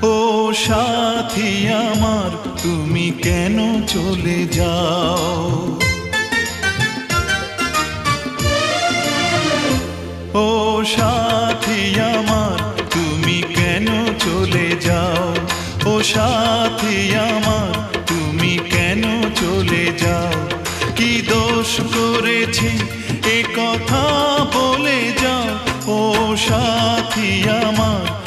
ও সাথী আমার, তুমি কেন চলে যাও? ও সাথী আমার, তুমি কেন চলে যাও? ও সাথী আমার, তুমি কেন চলে যাও? কি দোষ করেছি এ কথা বলে যাও। ও সাথী আমার,